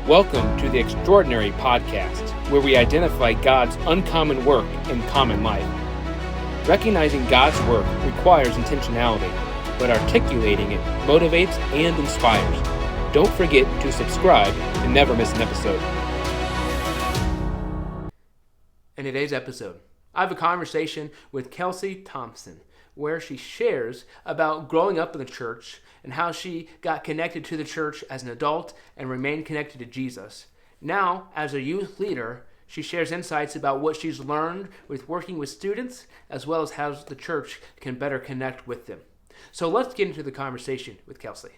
Welcome to the Extraordinary Podcast, where we identify God's uncommon work in common life. Recognizing God's work requires intentionality, but articulating it motivates and inspires. Don't forget to subscribe to never miss an episode. In today's episode, I have a conversation with Kelsey Thompson, where she shares about growing up in the church and how she got connected to the church as an adult and remained connected to Jesus. Now, as a youth leader, she shares insights about what she's learned with working with students, as well as how the church can better connect with them. So let's get into the conversation with Kelsey.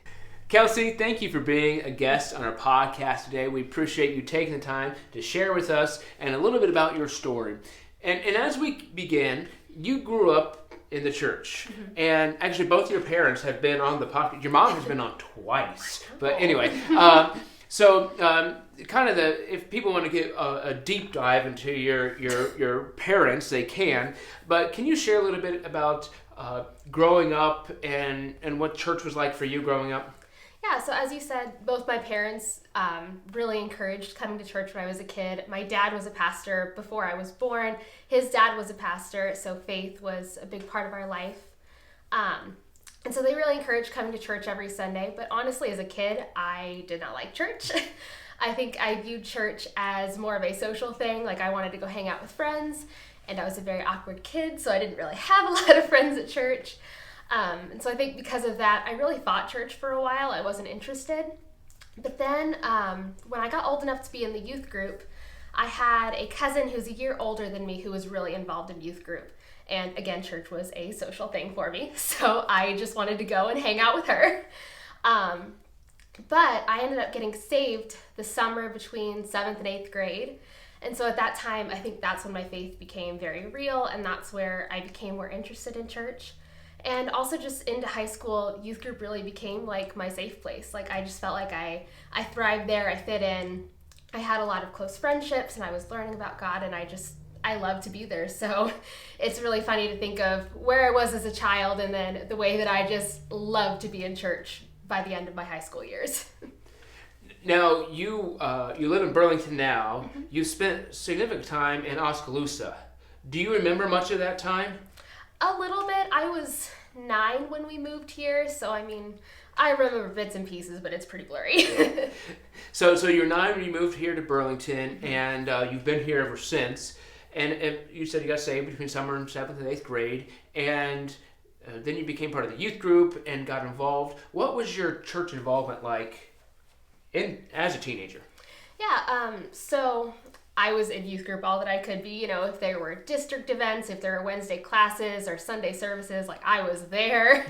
Kelsey, thank you for being a guest on our podcast today. We appreciate you taking the time to share with us and a little bit about your story. And as we begin, you grew up in the church, and actually both your parents have been on the podcast. Your mom has been on twice, but anyway. If people want to get a deep dive into your parents, they can. But can you share a little bit about growing up and what church was like for you growing up? Yeah, so as you said, both my parents really encouraged coming to church when I was a kid. My dad was a pastor before I was born. His dad was a pastor, so faith was a big part of our life. And so they really encouraged coming to church every Sunday. But honestly, as a kid, I did not like church. I think I viewed church as more of a social thing. Like, I wanted to go hang out with friends, and I was a very awkward kid, so I didn't really have a lot of friends at church. And so I think because of that, I really fought church for a while. I wasn't interested. But then when I got old enough to be in the youth group, I had a cousin who's a year older than me who was really involved in youth group. And again, church was a social thing for me. So I just wanted to go and hang out with her. But I ended up getting saved the summer between 7th and 8th grade. And so at that time, I think that's when my faith became very real. And that's where I became more interested in church. And also just into high school, youth group really became like my safe place. Like, I just felt like I thrived there, I fit in. I had a lot of close friendships, and I was learning about God, and I love to be there. So it's really funny to think of where I was as a child and then the way that I just loved to be in church by the end of my high school years. Now, you live in Burlington now. Mm-hmm. You spent significant time in Oskaloosa. Do you remember much of that time? A little bit. I was 9 when we moved here, so I mean, I remember bits and pieces, but it's pretty blurry. So you're 9 when you moved here to Burlington, and you've been here ever since. And you said you got saved between summer and 7th and 8th grade, and then you became part of the youth group and got involved. What was your church involvement like as a teenager? Yeah, so I was in youth group all that I could be. You know, if there were district events, if there were Wednesday classes or Sunday services, like, I was there.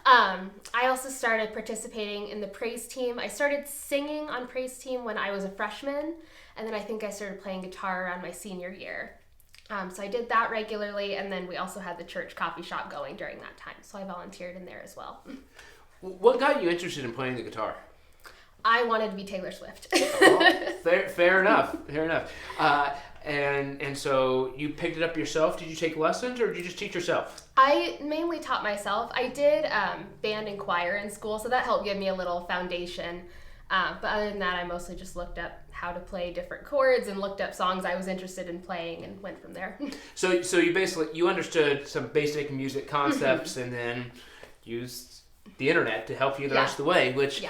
I also started participating in the praise team. I started singing on praise team when I was a freshman, and then I think I started playing guitar around my senior year. So I did that regularly, and then we also had the church coffee shop going during that time, so I volunteered in there as well. What got you interested in playing the guitar? I wanted to be Taylor Swift. Fair enough. And so you picked it up yourself. Did you take lessons, or did you just teach yourself? I mainly taught myself. I did band and choir in school, so that helped give me a little foundation. But other than that, I mostly just looked up how to play different chords and looked up songs I was interested in playing and went from there. So you understood some basic music concepts and then used the internet to help you the rest of the way, which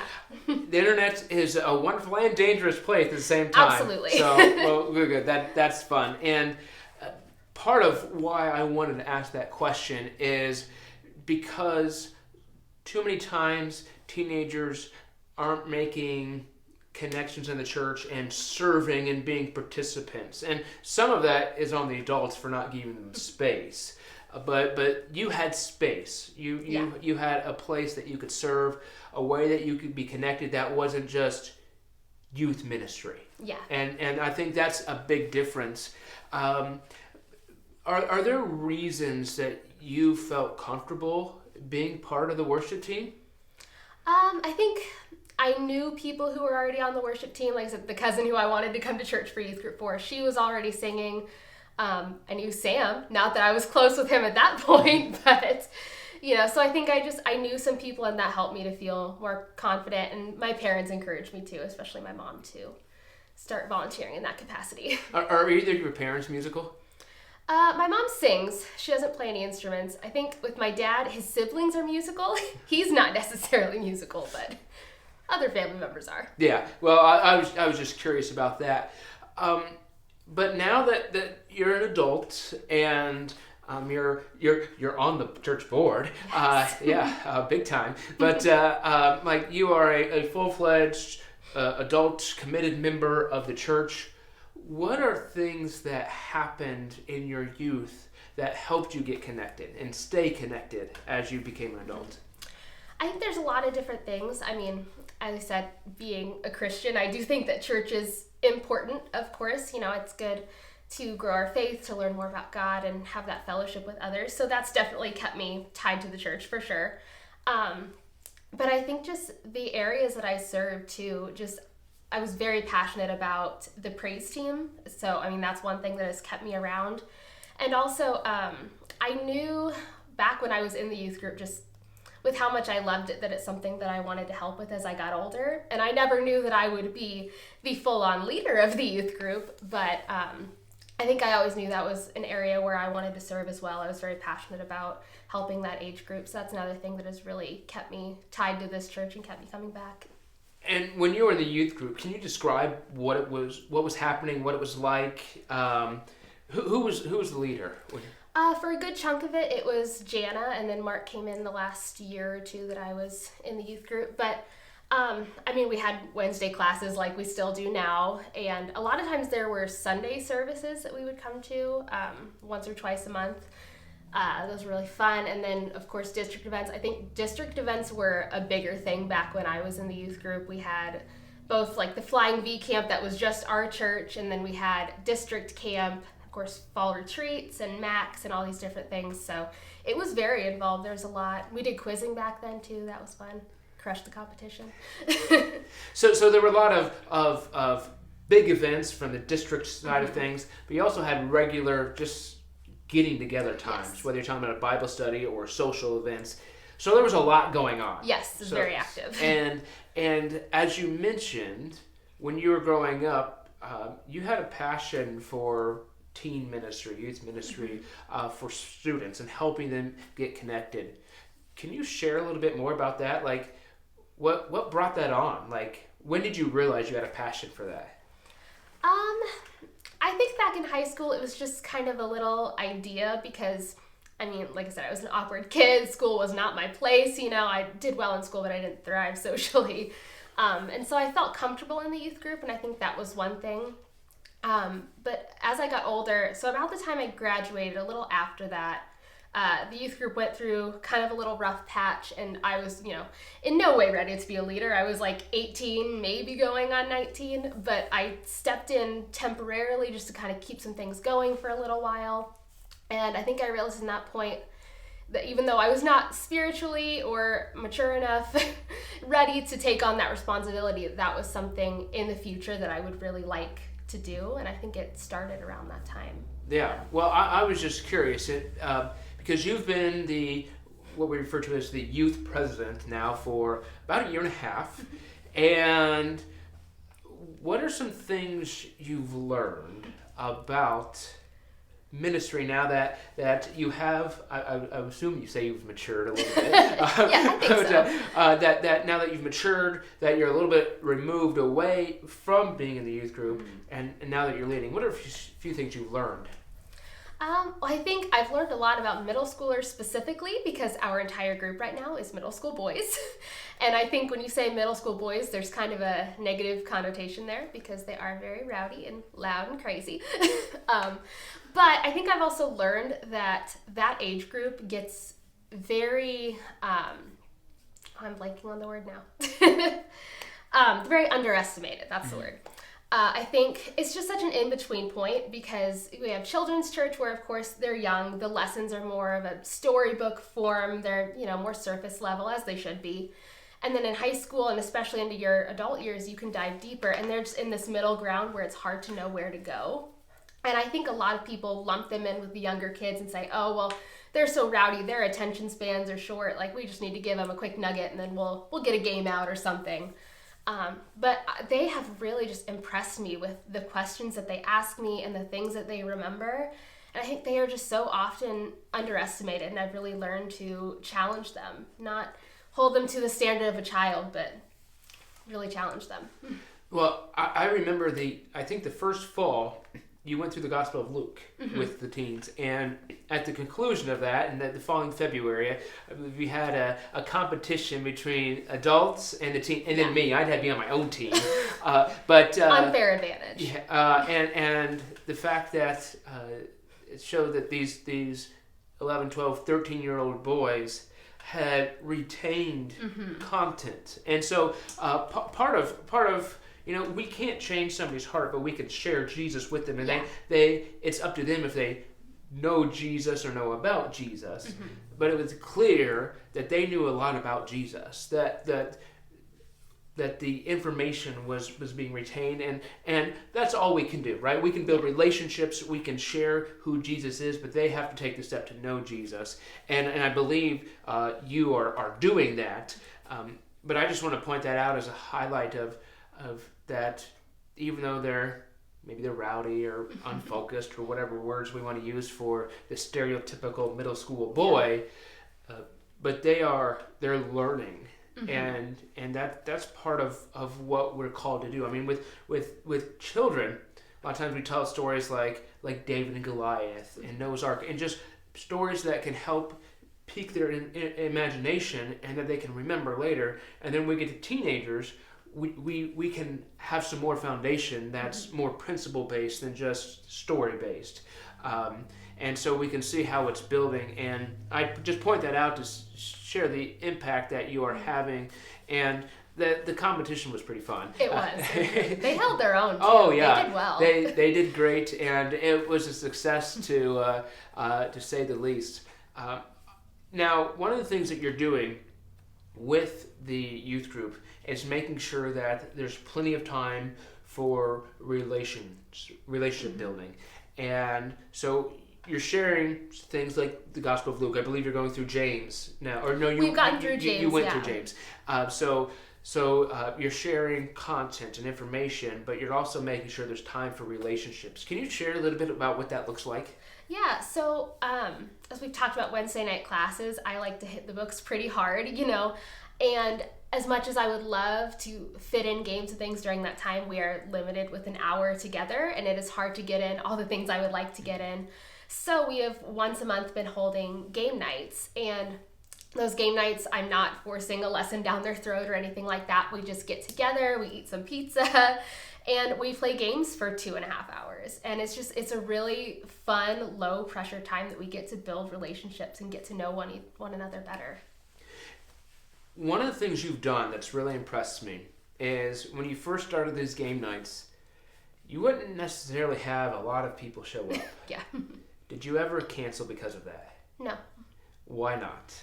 the internet is a wonderful and dangerous place at the same time. Absolutely. So, well, good. That's fun. And part of why I wanted to ask that question is because too many times teenagers aren't making connections in the church and serving and being participants. And some of that is on the adults for not giving them space. But you had space. You had a place that you could serve, a way that you could be connected that wasn't just youth ministry. Yeah. And I think that's a big difference. Are there reasons that you felt comfortable being part of the worship team? I think I knew people who were already on the worship team. Like I said, the cousin who I wanted to come to church for youth group for, she was already singing. I knew Sam, not that I was close with him at that point, but you know, so I think I knew some people, and that helped me to feel more confident, and my parents encouraged me too, especially my mom too. start volunteering in that capacity. Are either of your parents musical? My mom sings. She doesn't play any instruments. I think with my dad, his siblings are musical. He's not necessarily musical, but other family members are. Yeah. Well, I was just curious about that. But now that you're an adult and you're on the church board, Yes. big time. But like you are a full-fledged adult committed member of the church. What are things that happened in your youth that helped you get connected and stay connected as you became an adult? I think there's a lot of different things. I mean, as I said, being a Christian, I do think that church is important, of course. You know, it's good to grow our faith, to learn more about God and have that fellowship with others. So that's definitely kept me tied to the church for sure. But I think just the areas that I served too, I was very passionate about the praise team. So, I mean, that's one thing that has kept me around. And also, I knew back when I was in the youth group, just with how much I loved it, that it's something that I wanted to help with as I got older. And I never knew that I would be the full-on leader of the youth group, but I think I always knew that was an area where I wanted to serve as well. I was very passionate about helping that age group. So that's another thing that has really kept me tied to this church and kept me coming back. And when you were in the youth group, can you describe what was happening, what it was like? Who was the leader? For a good chunk of it, it was Jana, and then Mark came in the last year or two that I was in the youth group. But I mean, we had Wednesday classes like we still do now, and a lot of times there were Sunday services that we would come to once or twice a month. Those were really fun. And then, of course, district events. I think district events were a bigger thing back when I was in the youth group. We had both like the Flying V camp that was just our church, and then we had district camp, of course, fall retreats and Max and all these different things. So it was very involved. There's a lot. We did quizzing back then too. That was fun. Crushed the competition. So there were a lot of big events from the district side of things, but you also had regular just getting together times, Yes. whether you're talking about a Bible study or social events. So there was a lot going on. Yes, it was very active. And as you mentioned, when you were growing up, you had a passion for teen ministry, youth ministry, for students and helping them get connected. Can you share a little bit more about that? Like, what brought that on? Like, when did you realize you had a passion for that? I think back in high school, it was just kind of a little idea because, I mean, like I said, I was an awkward kid. School was not my place. You know, I did well in school, but I didn't thrive socially. And so I felt comfortable in the youth group, and I think that was one thing. But as I got older, so about the time I graduated, a little after that, the youth group went through kind of a little rough patch, and I was, you know, in no way ready to be a leader. I was like 18, maybe going on 19, but I stepped in temporarily just to kind of keep some things going for a little while. And I think I realized in that point that even though I was not spiritually or mature enough ready to take on that responsibility, that was something in the future that I would really like to do. And I think it started around that time. Yeah. Well, I was just curious. Because you've been what we refer to as the youth president now for about a year and a half. And what are some things you've learned about ministry now that you have? I assume you say you've matured a little bit. Yeah, I think so. That now that you've matured, that you're a little bit removed away from being in the youth group, and now that you're leading, what are a few things you've learned? I think I've learned a lot about middle schoolers specifically because our entire group right now is middle school boys. And I think when you say middle school boys, there's kind of a negative connotation there because they are very rowdy and loud and crazy. But I think I've also learned that age group gets very, I'm blanking on the word now. Very underestimated, that's the word. I think it's just such an in-between point because we have children's church where, of course, they're young. The lessons are more of a storybook form. They're, you know, more surface level, as they should be. And then in high school, and especially into your adult years, you can dive deeper. And they're just in this middle ground where it's hard to know where to go. And I think a lot of people lump them in with the younger kids and say, oh, well, they're so rowdy. Their attention spans are short. Like, we just need to give them a quick nugget and then we'll get a game out or something. But they have really just impressed me with the questions that they ask me and the things that they remember. And I think they are just so often underestimated, and I've really learned to challenge them, not hold them to the standard of a child, but really challenge them. Well, I remember I think the first fall, you went through the Gospel of Luke with the teens, and at the conclusion of that, and the following February, I believe we had a competition between adults and the teen, and then me. I'd have to be on my own team, but unfair advantage. Yeah, and the fact that it showed that these 11, 12, 13-year-old boys had retained content, and so part of we can't change somebody's heart, but we can share Jesus with them, and it's up to them if they know Jesus or know about Jesus. But it was clear that they knew a lot about Jesus, that the information was being retained, and that's all we can do, right? We can build relationships, we can share who Jesus is, but they have to take the step to know Jesus, and I believe you are doing that. But I just want to point that out as a highlight of that, even though they're rowdy or unfocused or whatever words we want to use for the stereotypical middle school boy, but they're learning, and that's part of what we're called to do. I mean, with children, a lot of times we tell stories like David and Goliath and Noah's Ark, and just stories that can help pique their imagination and that they can remember later. And then we get to teenagers, we can have some more foundation that's more principle based than just story based, and so we can see how it's building. And I just point that out to share the impact that you are having, and the competition was pretty fun. It was. They held their own too. Oh yeah, they did well. They did great, and it was a success to say the least. Now, one of the things that you're doing with the youth group is making sure that there's plenty of time for relationship building. And so you're sharing things like the Gospel of Luke. I believe you're going through James now. Or no, we've gotten through James. You went through James. So you're sharing content and information, but you're also making sure there's time for relationships. Can you share a little bit about what that looks like? Yeah, so as we've talked about Wednesday night classes, I like to hit the books pretty hard, and as much as I would love to fit in games and things during that time, we are limited with an hour together, and it is hard to get in all the things I would like to get in. So we have once a month been holding game nights, and those game nights, I'm not forcing a lesson down their throat or anything like that. We just get together, we eat some pizza, and we play games for 2.5 hours. And it's a really fun, low pressure time that we get to build relationships and get to know one another better. One of the things you've done that's really impressed me is when you first started these game nights, you wouldn't necessarily have a lot of people show up. Yeah. Did you ever cancel because of that? No. Why not?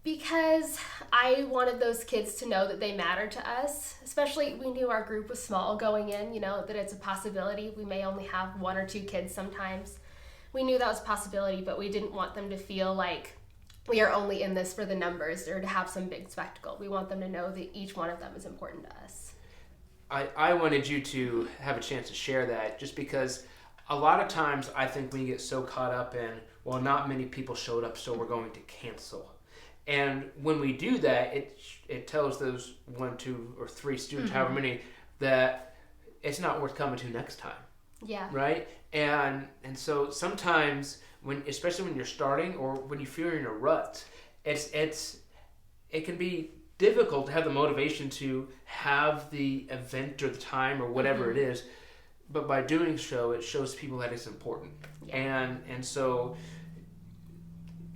Because I wanted those kids to know that they matter to us. Especially, we knew our group was small going in, that it's a possibility. We may only have 1 or 2 kids sometimes. We knew that was a possibility, but we didn't want them to feel like we are only in this for the numbers or to have some big spectacle. We want them to know that each one of them is important to us. I wanted you to have a chance to share that, just because a lot of times I think we get so caught up in, well, not many people showed up, so we're going to cancel. And when we do that, it tells those 1, 2, or 3 students, however many, that it's not worth coming to next time. Yeah. Right? And so sometimes, especially when you're starting or when you feel you're in a rut, it can be difficult to have the motivation to have the event or the time or whatever it is. But by doing so, it shows people that it's important. Yeah. And so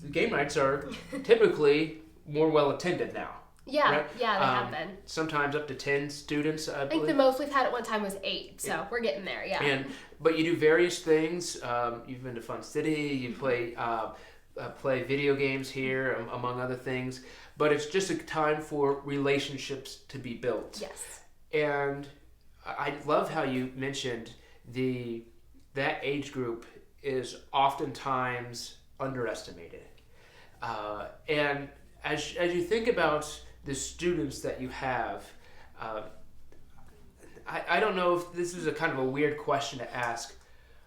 the game nights are typically more well attended now. Yeah, right? Yeah, they have been. Sometimes up to 10 students, I think the most we've had at one time was 8, so we're getting there, yeah. But you do various things. You've been to Fun City, you play video games here, among other things. But it's just a time for relationships to be built. Yes. And I love how you mentioned that age group is oftentimes underestimated. And as you think about the students that you have, I don't know if this is a kind of a weird question to ask.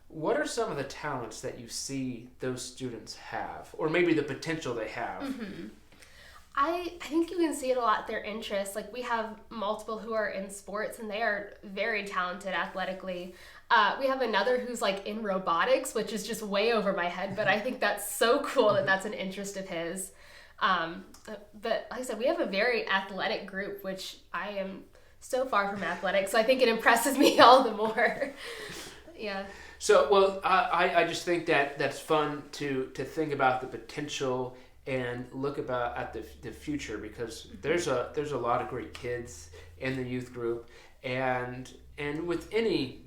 What are some of the talents that you see those students have, or maybe the potential they have? I think you can see it a lot, their interests. Like, we have multiple who are in sports, and they are very talented athletically. We have another who's like in robotics, which is just way over my head, but I think that's so cool that that's an interest of his. But like I said, we have a very athletic group, which I am so far from athletic, so I think it impresses me all the more. Yeah. So, well, I just think that that's fun to think about the potential and look at the future, because there's a lot of great kids in the youth group, and with any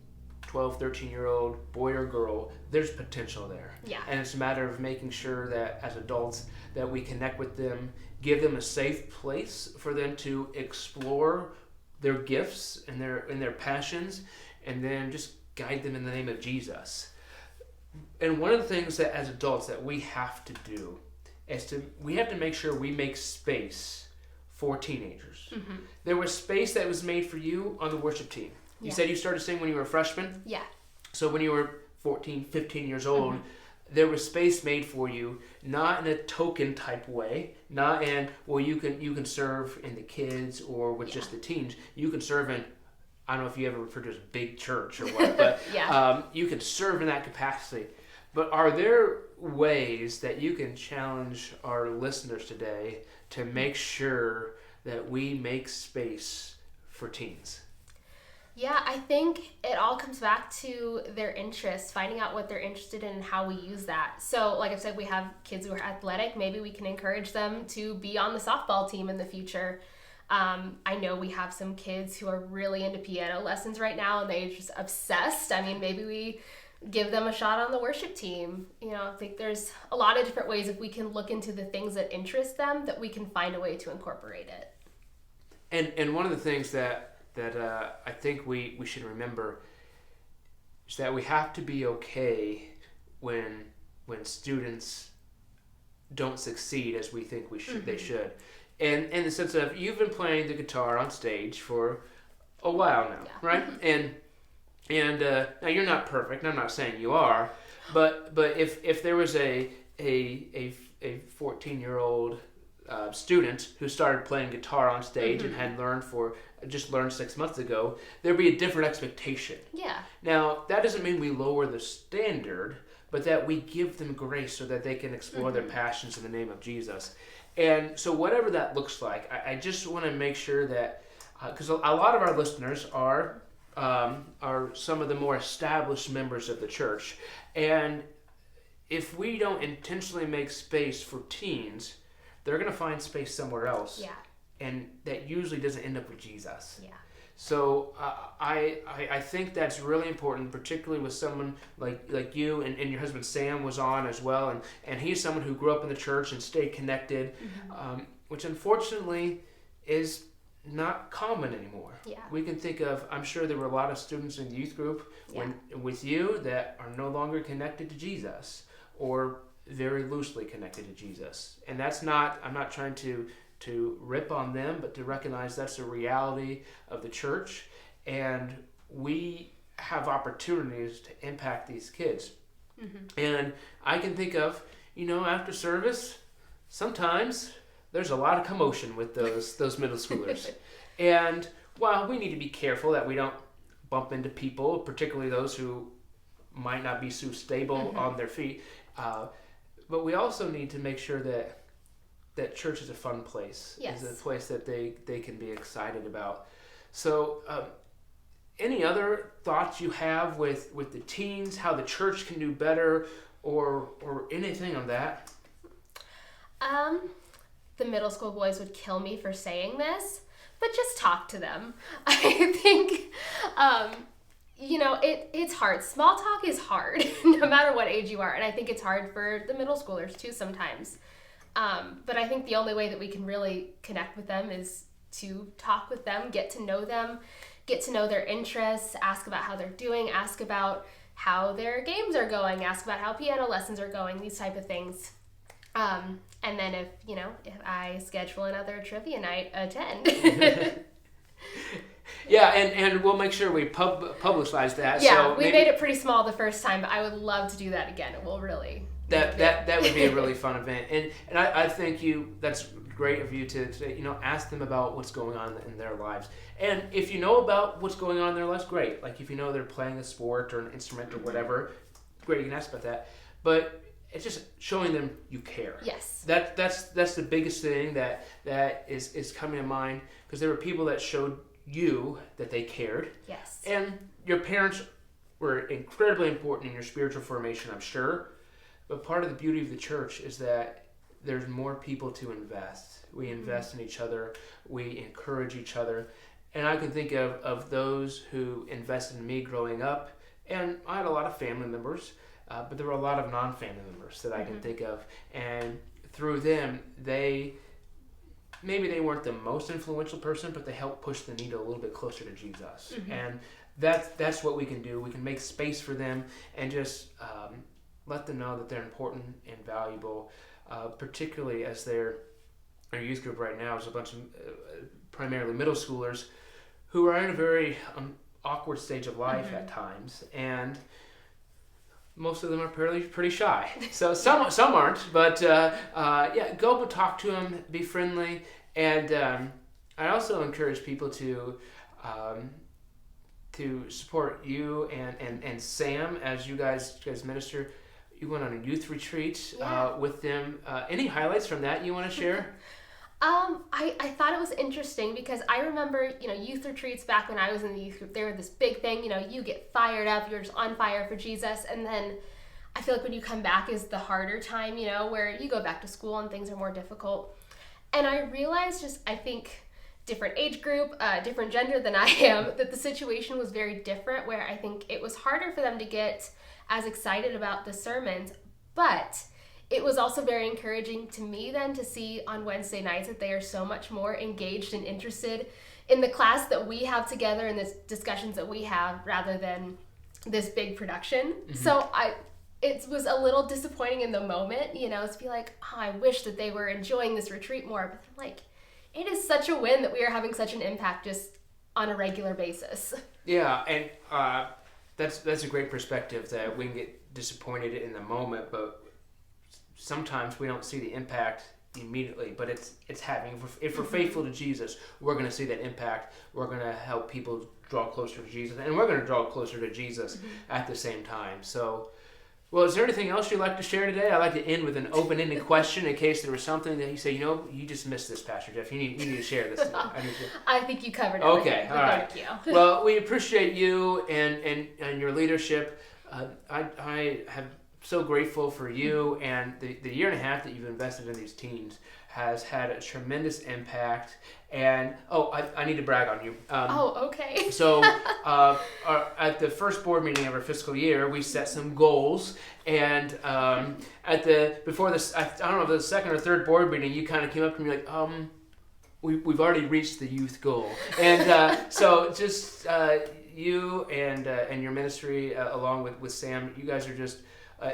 12, 13-year-old boy or girl, there's potential there. Yeah. And it's a matter of making sure that as adults that we connect with them, give them a safe place for them to explore their gifts and their passions, and then just guide them in the name of Jesus. And one of the things that as adults that we have to do is we have to make sure we make space for teenagers. There was space that was made for you on the worship team. You said you started singing when you were a freshman? Yeah. So when you were 14, 15 years old, there was space made for you, not in a token type way, not in, well, you can serve in the kids or with just the teens. You can serve in, I don't know if you ever referred to as a big church or what, but you can serve in that capacity. But are there ways that you can challenge our listeners today to make sure that we make space for teens? Yeah, I think it all comes back to their interests, finding out what they're interested in and how we use that. So, like I said, we have kids who are athletic. Maybe we can encourage them to be on the softball team in the future. I know we have some kids who are really into piano lessons right now, and they're just obsessed. I mean, maybe we give them a shot on the worship team. You know, I think there's a lot of different ways, if we can look into the things that interest them, that we can find a way to incorporate it. And one of the things that I think we should remember is that we have to be okay when students don't succeed as we think they should. And in the sense of, you've been playing the guitar on stage for a while now, right? And now you're not perfect. I'm not saying you are, but if there was a 14-year-old student who started playing guitar on stage and had learned 6 months ago, there'd be a different expectation. Yeah. Now, that doesn't mean we lower the standard, but that we give them grace so that they can explore their passions in the name of Jesus. And so whatever that looks like, I just want to make sure that, because a lot of our listeners are some of the more established members of the church, and if we don't intentionally make space for teens, they're going to find space somewhere else. Yeah. And that usually doesn't end up with Jesus. Yeah. So I think that's really important, particularly with someone like you, and your husband Sam was on as well, and he's someone who grew up in the church and stayed connected, which unfortunately is not common anymore. Yeah. We can think of, I'm sure there were a lot of students in the youth group with you that are no longer connected to Jesus, or very loosely connected to Jesus. And that's not, I'm not trying to rip on them, but to recognize that's a reality of the church, and we have opportunities to impact these kids. And I can think of, after service, sometimes there's a lot of commotion with those middle schoolers. And while we need to be careful that we don't bump into people, particularly those who might not be so stable on their feet, but we also need to make sure that church is a fun place. Yes. Is a place that they can be excited about. So any other thoughts you have with the teens, how the church can do better, or anything on that? The middle school boys would kill me for saying this, but just talk to them. I think, it's hard. Small talk is hard, no matter what age you are. And I think it's hard for the middle schoolers too sometimes. But I think the only way that we can really connect with them is to talk with them, get to know their interests, ask about how they're doing, ask about how their games are going, ask about how piano lessons are going, these type of things. And then if I schedule another trivia night, attend. Yeah, and we'll make sure we publicize that. Yeah, so we made it pretty small the first time, but I would love to do that again. It will really... That would be a really fun event. And I think that's great of you to ask them about what's going on in their lives. And if you know about what's going on in their lives, great. Like if you know they're playing a sport or an instrument or whatever, great, you can ask about that. But it's just showing them you care. Yes. That's the biggest thing that is coming to mind, because there were people that showed you that they cared. Yes. And your parents were incredibly important in your spiritual formation, I'm sure. But part of the beauty of the church is that there's more people to invest. We invest in each other. We encourage each other. And I can think of those who invested in me growing up. And I had a lot of family members, but there were a lot of non-family members that I can think of. And through them, maybe they weren't the most influential person, but they helped push the needle a little bit closer to Jesus. And that's what we can do. We can make space for them and just let them know that they're important and valuable, particularly as our youth group right now is a bunch of primarily middle schoolers who are in a very awkward stage of life at times, and most of them are pretty shy. So some aren't, but go talk to them, be friendly, and I also encourage people to support you and Sam as you guys minister. You went on a youth retreat with them. Any highlights from that you want to share? I thought it was interesting because I remember, youth retreats back when I was in the youth group, they were this big thing, you get fired up, you're just on fire for Jesus. And then I feel like when you come back is the harder time, where you go back to school and things are more difficult. And I realized I think different age group, different gender than I am, that the situation was very different, where I think it was harder for them to get as excited about the sermons, but it was also very encouraging to me then to see on Wednesday nights that they are so much more engaged and interested in the class that we have together and the discussions that we have rather than this big production. So it was a little disappointing in the moment, to be like, I wish that they were enjoying this retreat more, but I'm like, it is such a win that we are having such an impact just on a regular basis. Yeah, and that's a great perspective, that we can get disappointed in the moment, but sometimes we don't see the impact immediately, but it's having. If we're faithful to Jesus, we're going to see that impact. We're going to help people draw closer to Jesus, and we're going to draw closer to Jesus at the same time. So, well, is there anything else you'd like to share today? I'd like to end with an open-ended question in case there was something that you say, you just missed this, Pastor Jeff. You need to share this. I think you covered everything. Okay, all right. Thank you. Well, we appreciate you and your leadership. I am so grateful for you, and the year and a half that you've invested in these teams has had a tremendous impact. And I need to brag on you. Okay. So at the first board meeting of our fiscal year, we set some goals, and before this, I don't know if the second or third board meeting, you kind of came up to me like, we've already reached the youth goal, and so just you and your ministry along with Sam, you guys are just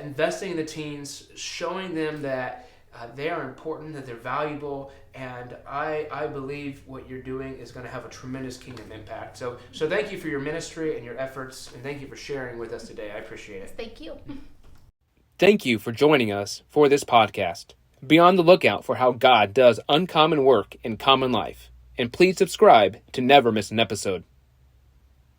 investing in the teens, showing them that they are important, that they're valuable, and I believe what you're doing is going to have a tremendous kingdom impact. So thank you for your ministry and your efforts, and thank you for sharing with us today. I appreciate it. Thank you. Thank you for joining us for this podcast. Be on the lookout for how God does uncommon work in common life, and please subscribe to never miss an episode.